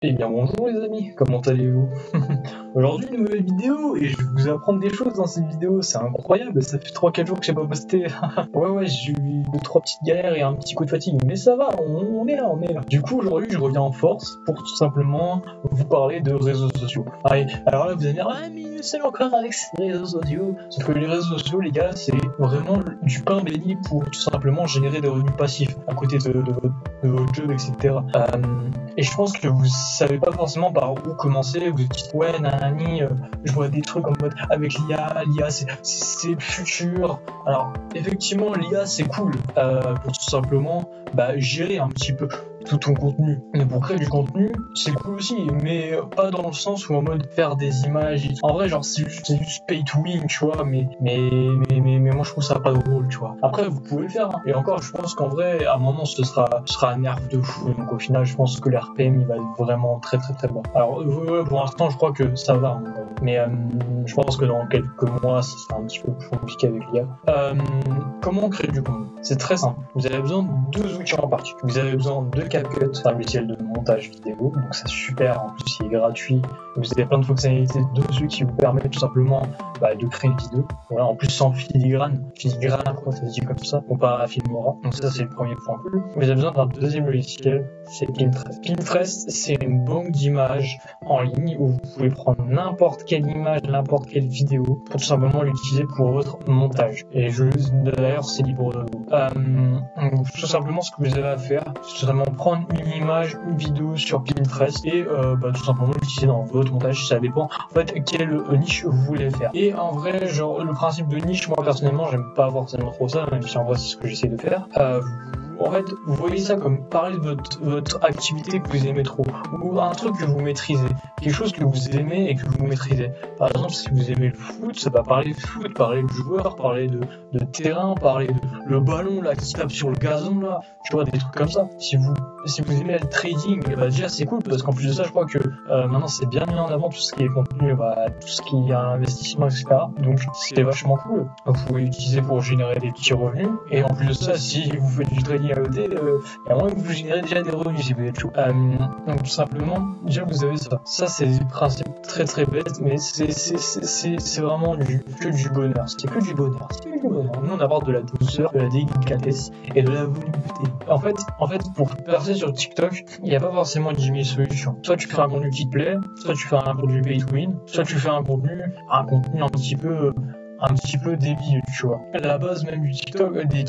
Eh bien bonjour les amis, comment allez-vous? Aujourd'hui une nouvelle vidéo et je vais vous apprendre des choses dans cette vidéo, c'est incroyable, ça fait 3-4 jours que j'ai pas posté. ouais j'ai eu 2-3 petites galères et un petit coup de fatigue, mais ça va, on est là. Du coup aujourd'hui je reviens en force pour tout simplement vous parler de réseaux sociaux. Allez, alors là vous allez me dire, ah mais c'est encore avec ces réseaux sociaux. Sauf que les réseaux sociaux les gars c'est vraiment du pain béni pour tout simplement générer des revenus passifs à côté de votre job, etc. Et je pense que vous savez pas forcément par où commencer, vous dites ouais nanani, je vois des trucs en mode avec l'IA c'est le futur. Alors effectivement l'IA c'est cool pour tout simplement gérer un petit peu tout ton contenu. Mais pour créer du contenu, c'est cool aussi, mais pas dans le sens où en mode faire des images. En vrai, genre c'est juste pay to win, tu vois, mais moi je trouve ça pas drôle, tu vois. Après, vous pouvez le faire, hein. Et encore, je pense qu'en vrai, à un moment, ce sera un nerf de fou. Donc au final, je pense que l'RPM, il va être vraiment très bas. Alors, pour l'instant, je crois que ça va, hein, mais je pense que dans quelques mois, ça sera un petit peu plus compliqué avec l'IA. Comment créer du contenu? C'est très simple. Vous avez besoin de 2 outils en particulier. Vous avez besoin de CapCut, c'est un logiciel de montage vidéo, donc c'est super, en plus il est gratuit, vous avez plein de fonctionnalités dessus qui vous permettent tout simplement de créer une vidéo, voilà, en plus sans filigrane, pourquoi ça se dit comme ça, comparé à Filmora, donc ça c'est le premier point. Vous avez besoin d'un deuxième logiciel, c'est Pinterest. Pinterest c'est une banque d'images en ligne où vous pouvez prendre n'importe quelle image, n'importe quelle vidéo pour tout simplement l'utiliser pour votre montage, et d'ailleurs c'est libre de vous. Tout simplement ce que vous avez à faire, c'est tout simplement prendre une image, une vidéo sur Pinterest et tout simplement l'utiliser dans votre montage. Ça dépend en fait quelle niche vous voulez faire. Et en vrai, genre le principe de niche, moi personnellement j'aime pas forcément trop ça, même si en vrai c'est ce que j'essaie de faire. En fait, vous voyez ça comme parler de votre activité que vous aimez trop, ou un truc que vous maîtrisez, quelque chose que vous aimez et que vous maîtrisez. Par exemple, si vous aimez le foot, ça va parler de foot, parler de joueur, parler de terrain, parler de le ballon là qui tape sur le gazon là, tu vois, des trucs comme ça. Si vous aimez le trading, déjà c'est cool parce qu'en plus de ça, je crois que maintenant c'est bien mis en avant tout ce qui est contenu, tout ce qui est investissement, etc. Donc c'est vachement cool. Vous pouvez l'utiliser pour générer des petits revenus, et en plus de ça, si vous faites du trading à côté, il y a moyen que vous générez déjà des revenus si vous êtes chaud. Donc tout simplement, déjà vous avez ça. Ça c'est des principes très bêtes, mais c'est vraiment que du bonheur. C'est que du bonheur. Nous on apporte de la douceur, de la délicatesse et de la volupté. En fait, pour percer sur TikTok, il n'y a pas forcément 10 000 solutions. Soit tu fais un contenu qui te plaît, soit tu fais un contenu pay to win, soit tu fais un contenu un petit peu débile, tu vois. La base même du TikTok, de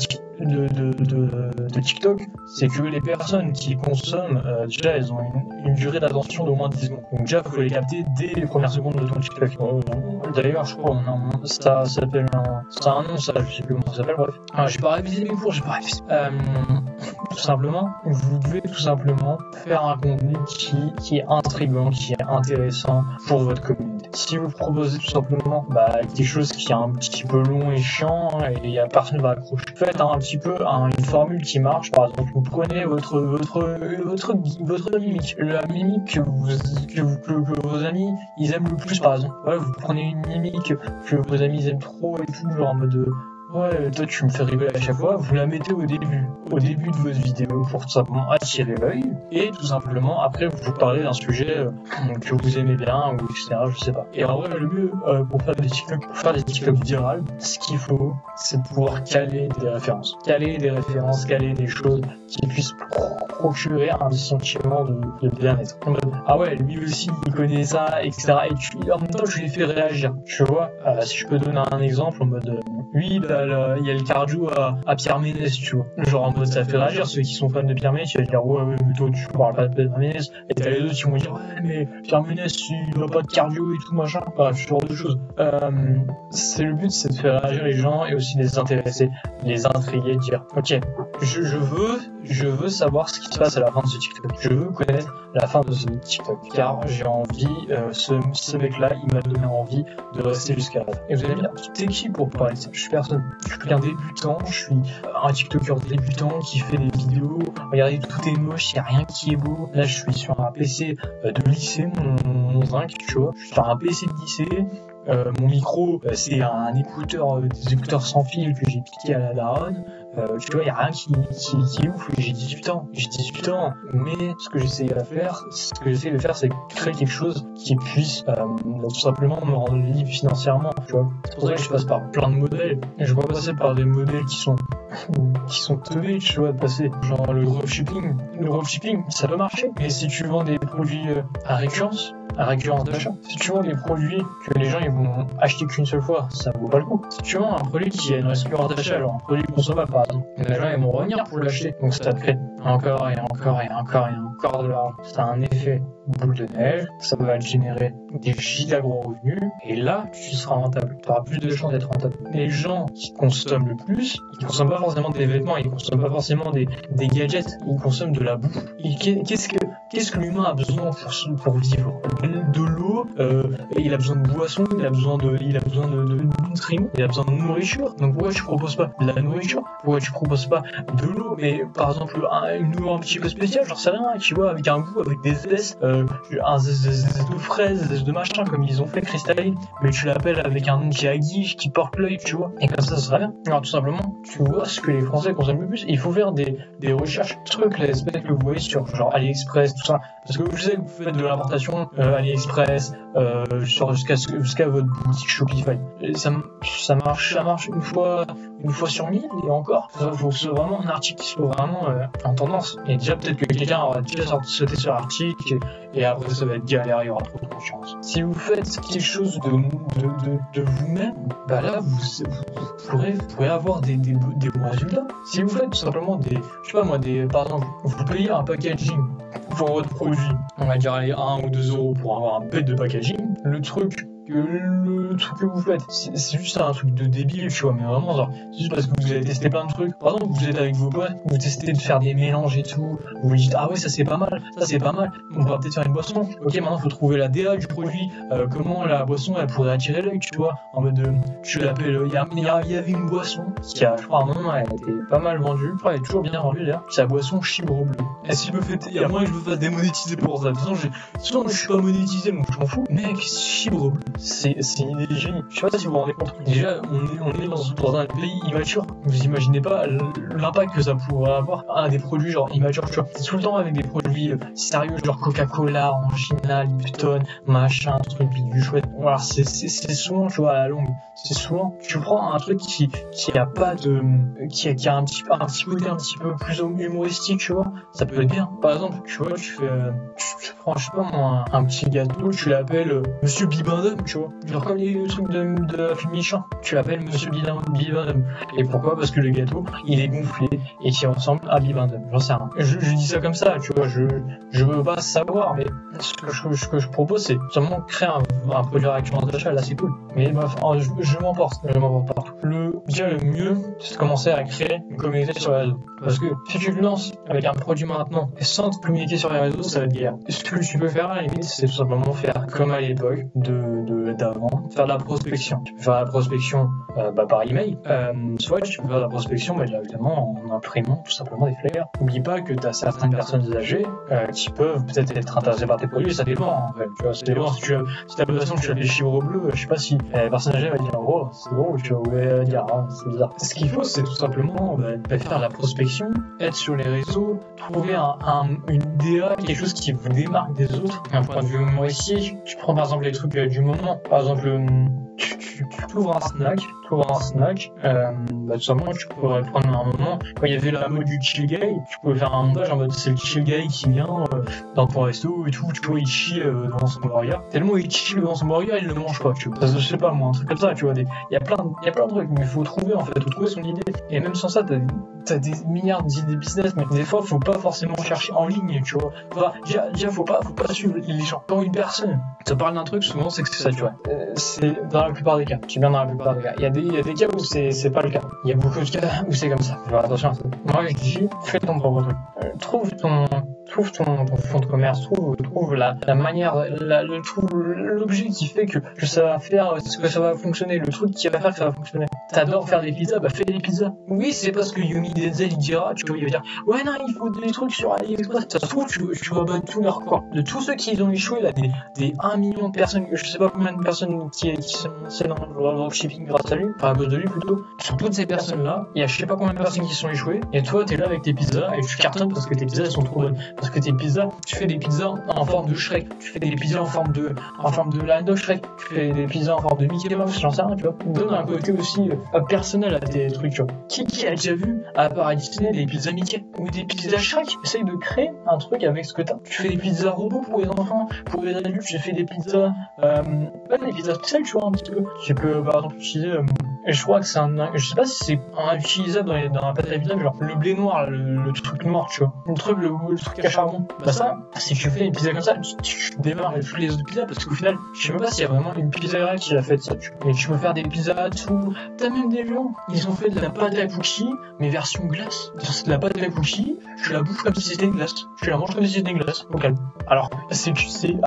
TikTok, c'est que les personnes qui consomment, déjà elles ont une durée d'attention d'au moins 10 secondes. Donc déjà il faut les capter dès les premières secondes de ton TikTok. D'ailleurs je crois ça s'appelle c'est un nom, ça, je sais plus comment ça s'appelle, bref. J'ai pas révisé mes cours, tout simplement, vous devez tout simplement faire un contenu qui est intriguant, qui est intéressant pour votre communauté. Si vous proposez tout simplement quelque chose qui est un petit peu long et chiant et personne va accrocher, faites un petit peu une formule qui marche. Par exemple, vous prenez votre mimique, la mimique que vos amis ils aiment le plus, par exemple. Ouais, vous prenez une mimique que vos amis aiment trop et tout, genre en mode ouais, toi tu me fais rigoler à chaque fois, vous la mettez au début de votre vidéo pour tout simplement attirer l'œil, et tout simplement après vous parlez d'un sujet que vous aimez bien, ou etc, je sais pas. Et en vrai le mieux pour faire des TikTok virales, ce qu'il faut c'est pouvoir caler des choses qui puissent procurer un sentiment de bien-être. Ah ouais, lui aussi il connaît ça, etc. Et en même temps je lui fais réagir, tu vois. Si je peux donner un exemple en mode lui il y a le cardio à Pierre Ménès, tu vois. Genre en mode ça fait réagir ceux qui sont fans de Pierre Ménès, tu vas dire ouais mais toi tu parles pas de Pierre Ménès, et t'as les autres qui vont dire ouais mais Pierre Ménès il a pas de cardio et tout machin, ce genre de choses. C'est le but, c'est de faire réagir les gens et aussi les intéresser, les intriguer, dire ok je veux savoir ce qui se passe à la fin de ce TikTok, je veux connaître la fin de ce TikTok, car j'ai envie, ce mec là il m'a donné envie de rester jusqu'à la fin. Et vous allez me dire t'es qui pour parler de ça? Je suis personne, je suis qu'un débutant, je suis un TikToker débutant qui fait des vidéos, regardez tout est moche, il n'y a rien qui est beau. Là je suis sur un PC de lycée, mon zinc, tu vois, je suis sur un PC de lycée, mon micro, c'est un écouteur, des écouteurs sans fil que j'ai piqué à la daronne. Tu vois, il n'y a rien qui est ouf. J'ai 18 ans, mais ce que j'essaie de faire, c'est créer quelque chose qui puisse tout simplement me rendre libre financièrement, tu vois. C'est pour ça que je passe par plein de modèles. Je vais pas passer par des modèles qui sont teubés, tu vois, de passer genre le dropshipping. Le dropshipping, ça peut marcher, mais si tu vends des produits à récurrence d'achat. Si tu vends des produits que les gens ils vont acheter qu'une seule fois, ça vaut pas le coup. Si tu vends un produit qui a une récurrence d'achat, alors un produit consommable par exemple, les gens ils vont revenir pour l'acheter. Donc ça te crée encore de l'argent. Ça a un effet boule de neige, ça va te générer des giga gros revenus, et là tu seras rentable. Tu auras plus de chances d'être rentable. Les gens qui consomment le plus, ils consomment pas forcément des vêtements, ils consomment pas forcément des gadgets, ils consomment de la bouffe. Qu'est-ce que l'humain a besoin pour vivre? De l'eau, il a besoin de boissons, il a besoin de nutriments, il a besoin de nourriture. Donc pourquoi tu proposes pas de la nourriture? Pourquoi tu proposes pas de l'eau, mais par exemple une eau un petit peu spéciale, j'en sais rien, tu vois, avec un goût, avec des zestes, un zeste de fraises, zeste de machin, comme ils ont fait cristalline, mais tu l'appelles avec un nom qui a guiche, qui porte l'œil, tu vois, et comme ça serait bien. Alors tout simplement, tu vois ce que les Français consomment le plus. Il faut faire des recherches, trucs, les espèces que vous voyez sur genre AliExpress, tout ça, parce que je sais que vous faites de l'importation AliExpress, jusqu'à votre boutique Shopify. Et ça marche une fois sur 1000, et encore, il faut que ce soit vraiment un article qui soit vraiment en tendance. Et déjà peut-être que quelqu'un aura déjà sauté sur l'article, et après ça va être galère, il y aura trop de confiance. Si vous faites quelque chose de vous-même, bah là vous pourrez avoir des bons résultats. Si vous faites tout simplement par exemple, vous payez un packaging pour votre produit, on va dire allez 1 ou 2 euros pour avoir un bête de packaging, le truc que vous faites, c'est juste un truc de débile, tu vois, mais vraiment genre, c'est juste parce que vous avez testé plein de trucs. Par exemple, vous êtes avec vos potes, vous testez de faire des mélanges et tout, vous vous dites ah ouais ça c'est pas mal, on va peut-être faire une boisson. Ok, maintenant faut trouver la DA du produit, comment la boisson elle pourrait attirer l'œil, tu vois, en mode tu l'appelles, il y avait une boisson qui a, je crois à un moment elle était pas mal vendue, je crois elle est toujours bien vendue d'ailleurs, c'est la boisson Chibre Bleu. Est-ce qu'il me fait, il y a moyen que je me fasse démonétiser pour ça, de toute façon je suis pas monétisé donc je m'en fous. Mec, Chibre Bleu, c'est une idée génie. Je sais pas si vous vous rendez compte. Déjà, on est dans un pays immature. Vous imaginez pas l'impact que ça pourrait avoir à des produits genre immatures. Tu vois, c'est tout le temps avec des produits sérieux, genre Coca-Cola, Angina, Lipton, machin, truc du chouette. Voilà, c'est souvent, tu vois, à la longue. C'est souvent, tu prends un truc qui a pas de, qui a un petit côté un petit peu plus humoristique, tu vois. Ça peut être bien. Par exemple, tu vois, tu prends, je sais pas moi, un petit gâteau, tu l'appelles Monsieur Bibendum, tu vois. Genre comme les trucs de la film Michelin. Tu l'appelles Monsieur Bibendum. Et pourquoi? Parce que le gâteau, il est gonflé et qui ressemble à Bibendum. J'en sais rien. Je dis ça comme ça, tu vois. Je veux pas savoir, mais ce que je propose, c'est seulement créer un produit à récurrence d'achat. Là, c'est cool. Mais bref, je m'emporte partout. Déjà, le mieux, c'est de commencer à créer une communauté sur les réseaux. Parce que si tu te lances avec un produit maintenant et sans te communiquer sur les réseaux, ça va être galère. Ce que tu peux faire à la limite, c'est tout simplement faire comme à l'époque d'avant, faire de la prospection. Tu peux faire de la prospection par email, soit tu peux faire de la prospection directement en imprimant tout simplement des flyers. N'oublie pas que tu as certaines personnes âgées qui peuvent peut-être être intéressées par tes produits, ça dépend en fait. Tu vois, ça dépend si t'as l'impression que tu as des Chibre Bleu, je sais pas si la personne âgée va dire oh c'est drôle, tu vois, ou elle va dire ah c'est bizarre. Ce qu'il faut c'est tout simplement faire de la prospection, être sur les réseaux, trouver une DA, quelque chose qui vous démarque des autres. D'un point de vue humoristique, tu prends par exemple les trucs du moment, par exemple tu ouvres un snack, tout simplement tu pourrais prendre un moment, quand il y avait la mode du chill guy, tu pouvais faire un montage en mode c'est le chill guy qui vient dans ton resto et tout, tu vois il chill devant son burger, tellement il chill devant son burger il ne mange pas, tu vois, je sais pas moi, un truc comme ça, tu vois, il y a plein de trucs, mais il faut trouver en fait, faut trouver son idée, et même sans ça t'as des milliards d'idées business, mais des fois faut pas forcément chercher en ligne, tu vois, déjà faut pas suivre les gens. Quand une personne te parle d'un truc, souvent c'est que c'est ça, tu vois, c'est dans la plupart des cas, je dis bien dans la plupart des cas, il y a des cas où c'est pas le cas, il y a beaucoup de cas où c'est comme ça, faut faire attention à ça. Moi je dis, fais ton propre truc, trouve trouve ton fond de commerce, trouve la manière, trouve l'objet qui fait que ça va faire, que ça va fonctionner, le truc qui va faire que ça va fonctionner. T'adores faire des pizzas, bah fais des pizzas. Oui, c'est parce que Yumi Denzel il dira, tu vois, il va dire, ouais non, il faut des trucs sur AliExpress. Ça se trouve, tu vas battre tous leurs records. De tous ceux qui ont échoué, là, des 1 million de personnes, je sais pas combien de personnes qui sont lancées dans le dropshipping grâce à lui, enfin à cause de lui plutôt. Sur toutes ces personnes-là, il y a je sais pas combien de personnes qui sont échouées, et toi t'es là avec tes pizzas, et tu cartonnes parce que tes pizzas elles sont trop bonnes. Parce que tes pizzas, tu fais des pizzas en forme de Shrek, tu fais des pizzas en forme de la Shrek, tu fais des pizzas en forme de Mickey Mouse, j'en sais rien, tu vois. Donne un côté aussi personnel à tes trucs, tu vois. Qui a déjà vu, à part à Disney, des pizzas Mickey ou des pizzas Shrek? Essaye de créer un truc avec ce que t'as. Tu fais des pizzas robots pour les enfants, pour les adultes, j'ai fait des pizzas, des pizzas spéciales, tu vois, un petit peu. Tu peux par exemple utiliser, je crois que c'est je sais pas si c'est utilisable dans la pâte à pizza, mais genre le blé noir, le truc noir, tu vois. Le truc à charbon. Bah ça, si tu fais une pizza comme ça, tu démarres toutes les autres pizzas, parce qu'au final, je sais même pas s'il y a vraiment une pizzeria qui a fait ça, tu vois. Et tu peux faire des pizzas, tout. T'as même des gens, ils ont fait de la pâte à cookies, mais version glace. C'est de la pâte à cookies, je la bouffe comme si c'était une glace. Je la mange comme si c'était une glace, au calme. Alors, c'est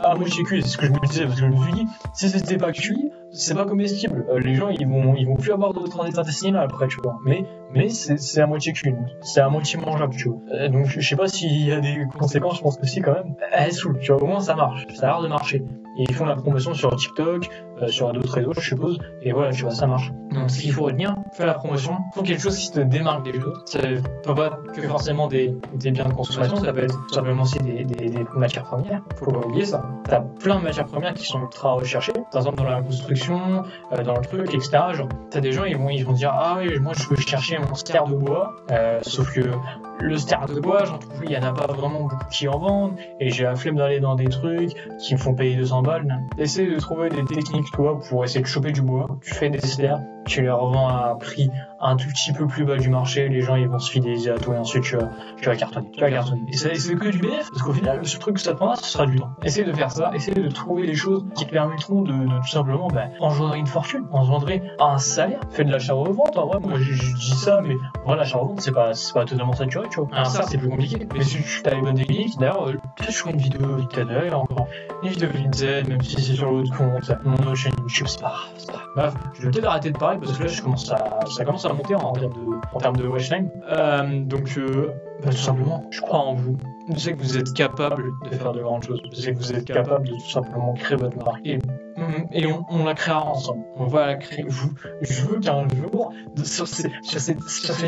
à moitié cuit, c'est ce que je me disais, parce que je me suis dit, si c'était pas cuit, c'est pas comestible. Les gens, ils vont plus avoir de transit intestinal après, tu vois. Mais c'est à moitié cuit, c'est à moitié mangeable, tu vois. Donc, je sais pas s'il y a des conséquences, je pense que si, quand même. Elle saoule, tu vois, au moins ça marche, ça a l'air de marcher. Et ils font la promotion sur TikTok, sur d'autres réseaux, je suppose, et voilà, tu vois, ça marche. Donc, ce qu'il faut retenir, faire la promotion, faut quelque chose qui te démarque des autres. Ça peut pas que forcément des biens de consommation, ça peut être tout simplement aussi des matières premières. Faut pas oublier ça. T'as plein de matières premières qui sont ultra recherchées, par exemple dans la construction, dans le truc, etc. Genre, t'as des gens, ils vont dire, ah oui, moi je veux chercher mon ster de bois, sauf que le ster de bois, j'en trouve, il y en a pas vraiment beaucoup qui en vendent, et j'ai la flemme d'aller dans des trucs qui me font payer 200 balles. Essaye de trouver des techniques, toi, pour essayer de choper du bois. Tu fais des sters, tu les revends à un prix un tout petit peu plus bas du marché, les gens ils vont se fidéliser à toi et ensuite tu vas cartonner. Et c'est que du bénéfice, parce qu'au final, ce truc que ça te prendra, ce sera du temps. Essaye de faire ça, essaye de trouver des choses qui te permettront de tout simplement engendrer une fortune, engendrer un salaire. Fais de l'achat-revente, en vrai, moi je dis ça, mais voilà, l'achat-revente c'est pas totalement saturé, tu vois. Alors ça c'est plus compliqué, mais si tu as les bonnes techniques, d'ailleurs, peut-être je ferai une vidéo vite d'œil, encore une vidéo Vinted, même si c'est sur l'autre compte, mon autre chaîne YouTube, c'est pas grave. Bref, je vais peut-être arrêter de parler parce que là ça commence à monter en termes de watch time. Donc tout simplement, je crois en vous. Je sais que vous êtes capable de faire de grandes choses. Je sais que vous êtes capable de tout simplement créer votre marque. Et on la créera ensemble. On va la créer. Je veux qu'un jour, sur cette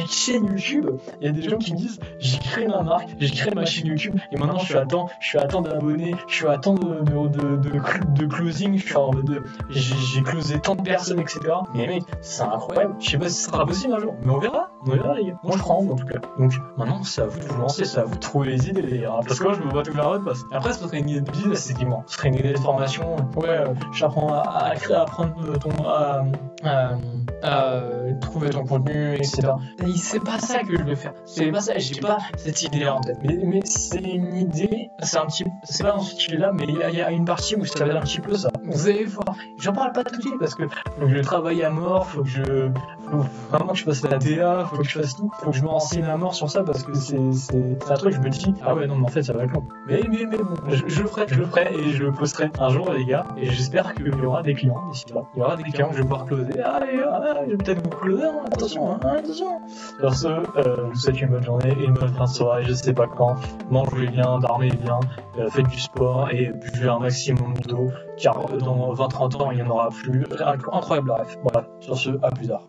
chaîne YouTube, il y a des gens qui me disent, j'ai créé ma marque, j'ai créé ma chaîne YouTube, et maintenant je suis à temps d'abonnés, je suis à temps de closing, je suis en mode j'ai closé tant de personnes, etc. Mais mec, c'est incroyable. Je sais pas si ce sera possible un jour, mais on verra les gars. Moi je crois en vous en tout cas. Donc maintenant c'est à vous de vous lancer, c'est à vous de trouver les idées les gars. Parce que moi je me vois tout la route parce après ce serait une idée de business effectivement. Ce serait une idée de formation. Ouais, j'apprends à apprendre trouver ton contenu, etc. Et c'est pas ça que je veux faire. C'est pas ça, j'ai pas cette idée en tête. Mais c'est une idée, c'est pas dans ce style-là, mais il y a une partie où ça va être un petit peu ça. Vous allez voir. J'en parle pas tout de suite parce que faut que je travaille à mort, faut vraiment que je fasse la DA, faut que je fasse tout, faut que je me renseigne à mort sur ça parce que c'est un truc, je me dis, ah ouais, non, mais en fait, ça va être long. Mais bon, je le ferai et je le posterai un jour, les gars, et j'espère qu'il y aura des clients d'ici là. Il y aura des clients que je vais pouvoir closer. Ah, les gars, je vais peut-être vous closer, attention. Sur ce, je vous souhaite une bonne journée et une bonne fin de soirée, je sais pas quand. Mangez bien, dormez bien, faites du sport et buvez un maximum d'eau, car dans 20-30 ans, il n'y en aura plus. Incroyable, bref. Voilà, sur ce, à plus tard.